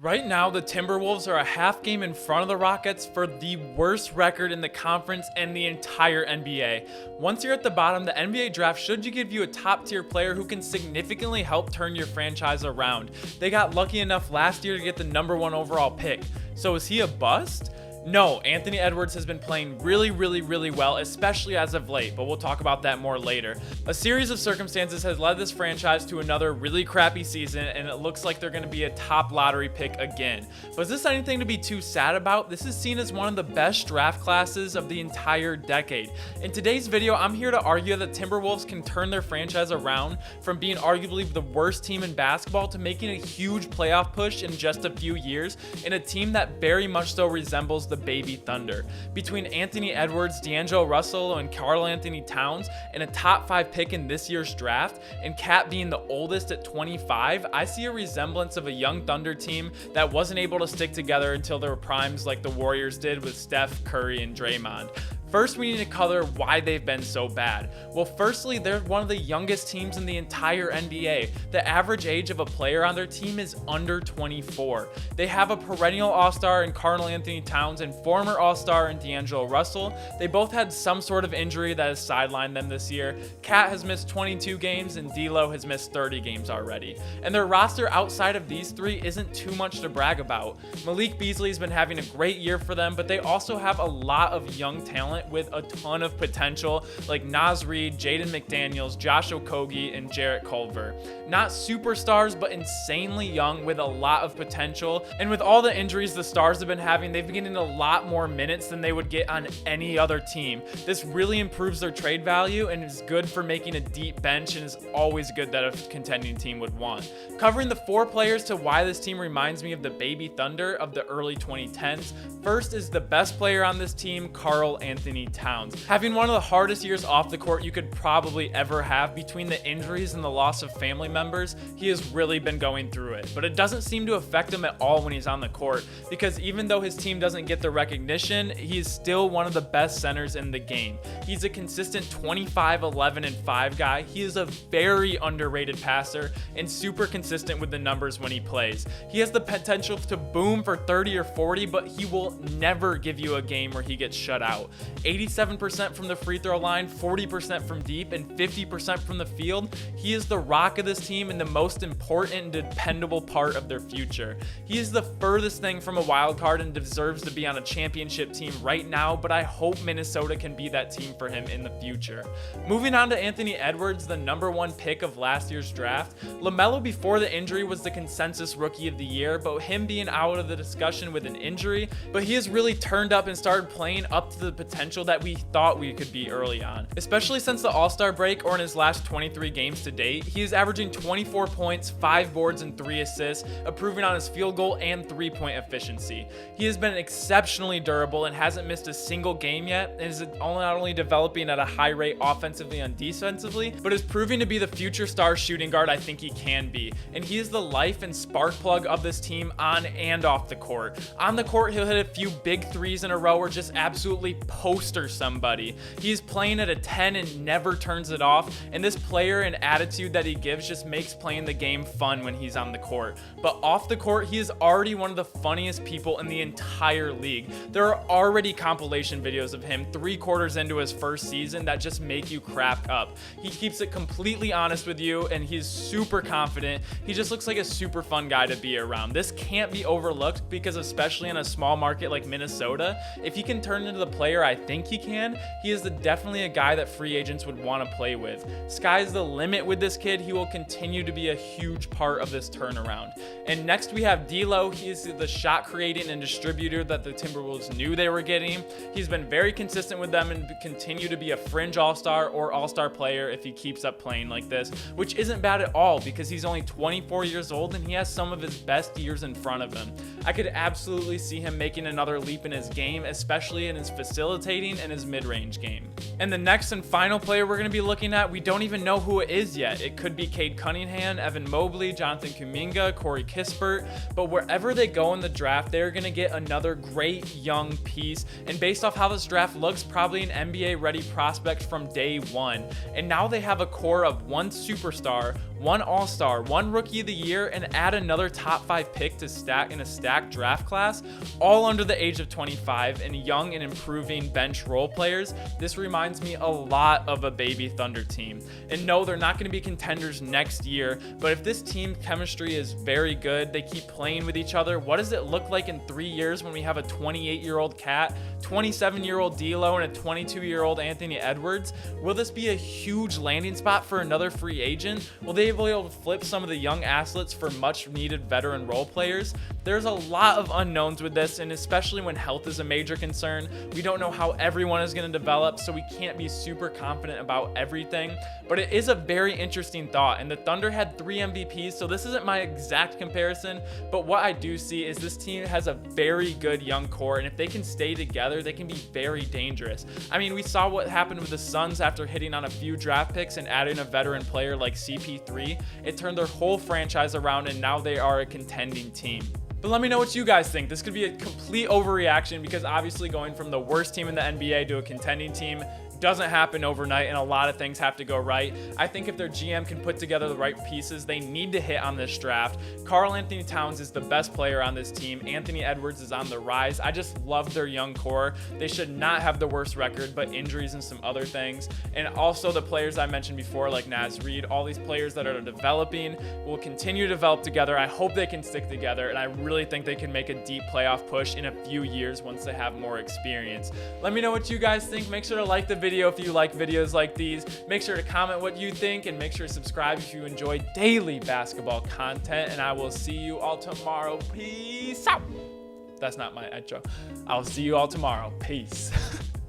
Right now, the Timberwolves are a half game in front of the Rockets for the worst record in the conference and the entire NBA. Once you're at the bottom, the NBA draft should give you a top tier player who can significantly help turn your franchise around. They got lucky enough last year to get the #1 overall pick. So is he a bust? No, Anthony Edwards has been playing really well, especially as of late, but we'll talk about that more later. A series of circumstances has led this franchise to another really crappy season, and it looks like they're going to be a top lottery pick again. But is this anything to be too sad about? This is seen as one of the best draft classes of the entire decade. In today's video, I'm here to argue that Timberwolves can turn their franchise around from being arguably the worst team in basketball to making a huge playoff push in just a few years, in a team that very much so resembles the baby Thunder. Between Anthony Edwards, D'Angelo Russell, and Karl Anthony Towns, and a top 5 pick in this year's draft, and Cat being the oldest at 25, I see a resemblance of a young Thunder team that wasn't able to stick together until their primes like the Warriors did with Steph, Curry, and Draymond. First, we need to cover why they've been so bad. Well, firstly, they're one of the youngest teams in the entire NBA. The average age of a player on their team is under 24. They have a perennial all-star in Karl Anthony Towns and former all-star in D'Angelo Russell. They both had some sort of injury that has sidelined them this year. Cat has missed 22 games and D'Lo has missed 30 games already. And their roster outside of these three isn't too much to brag about. Malik Beasley's been having a great year for them, but they also have a lot of young talent with a ton of potential, like Naz Reid, Jaden McDaniels, Josh Okogie, and Jarrett Culver. Not superstars, but insanely young with a lot of potential. And with all the injuries the Stars have been having, they've been getting a lot more minutes than they would get on any other team. This really improves their trade value and is good for making a deep bench, and is always good that a contending team would want. Covering the 4 players to why this team reminds me of the baby Thunder of the early 2010s. First is the best player on this team, Karl Anthony Towns. Having one of the hardest years off the court you could probably ever have between the injuries and the loss of family members, he has really been going through it. But it doesn't seem to affect him at all when he's on the court, because even though his team doesn't get the recognition, he is still one of the best centers in the game. He's a consistent 25, 11, and 5 guy. He is a very underrated passer and super consistent with the numbers when he plays. He has the potential to boom for 30 or 40, but he will never give you a game where he gets shut out. 87% from the free throw line, 40% from deep, and 50% from the field. He is the rock of this team and the most important and dependable part of their future. He is the furthest thing from a wild card and deserves to be on a championship team right now, but I hope Minnesota can be that team for him in the future. Moving on to Anthony Edwards, the #1 pick of last year's draft. LaMelo before the injury was the consensus rookie of the year, but him being out of the discussion with an injury, but he has really turned up and started playing up to the potential that we thought we could be early on. Especially since the All-Star break, or in his last 23 games to date, he is averaging 24 points, 5 boards, and 3 assists, improving on his field goal and 3-point efficiency. He has been exceptionally durable and hasn't missed a single game yet, and is not only developing at a high rate offensively and defensively, but is proving to be the future star shooting guard I think he can be. And he is the life and spark plug of this team on and off the court. On the court, he'll hit a few big threes in a row or just absolutely poster somebody. He's playing at a 10 and never turns it off, and this player and attitude that he gives just makes playing the game fun when he's on the court. But off the court, he is already one of the funniest people in the entire league. There are already compilation videos of him 3/4 into his first season that just make you crack up. He keeps it completely honest with you, and he's super confident. He just looks like a super fun guy to be around. This can't be overlooked because, especially in a small market like Minnesota, if he can turn into the player I think he can, he is definitely a guy that free agents would want to play with. Sky's the limit with this kid. He will continue to be a huge part of this turnaround. And next we have D'Lo. He is the shot creating and distributor that the Timberwolves knew they were getting. He's been very consistent with them and continue to be a fringe all-star or all-star player if he keeps up playing like this, which isn't bad at all because he's only 24 years old and he has some of his best years in front of him. I could absolutely see him making another leap in his game, especially in his facilitating and his mid-range game. And the next and final player we're going to be looking at, we don't even know who it is yet. It could be Cade Cunningham, Evan Mobley, Jonathan Kuminga, Corey Kispert, but wherever they go in the draft, they're going to get another great young piece. And based off how this draft looks, probably an NBA-ready prospect from day one. And now they have a core of one superstar, one all-star, one rookie of the year, and add another top 5 pick to stack in a stacked draft class, all under the age of 25, and young and improving bench role players. This reminds me a lot of a baby Thunder team. And no, they're not going to be contenders next year, but if this team chemistry is very good, they keep playing with each other, what does it look like in 3 years when we have a 28-year-old Cat, 27-year-old D'Lo, and a 22-year-old Anthony Edwards? Will this be a huge landing spot for another free agent? Will they be able to flip some of the young assets for much needed veteran role players? There's a lot of unknowns with this, and especially when health is a major concern. We don't know how everyone is going to develop, so we can't be super confident about everything, but it is a very interesting thought. And the Thunder had 3 MVPs, so this isn't my exact comparison, but what I do see is this team has a very good young core, and if they can stay together, they can be very dangerous. I mean, we saw what happened with the Suns after hitting on a few draft picks and adding a veteran player like CP3. It turned their whole franchise around, and now they are a contending team. But let me know what you guys think. This could be a complete overreaction because obviously going from the worst team in the NBA to a contending team doesn't happen overnight, and a lot of things have to go right. I think if their GM can put together the right pieces, they need to hit on this draft. Karl Anthony Towns is the best player on this team. Anthony Edwards is on the rise. I just love their young core. They should not have the worst record, but injuries and some other things. And also the players I mentioned before, like Naz Reid, all these players that are developing will continue to develop together. I hope they can stick together, and I really think they can make a deep playoff push in a few years once they have more experience. Let me know what you guys think. Make sure to like the video if you like videos like these. Make sure to comment what you think, and make sure to subscribe if you enjoy daily basketball content, and I will see you all tomorrow. Peace out. That's not my intro. I'll see you all tomorrow. Peace.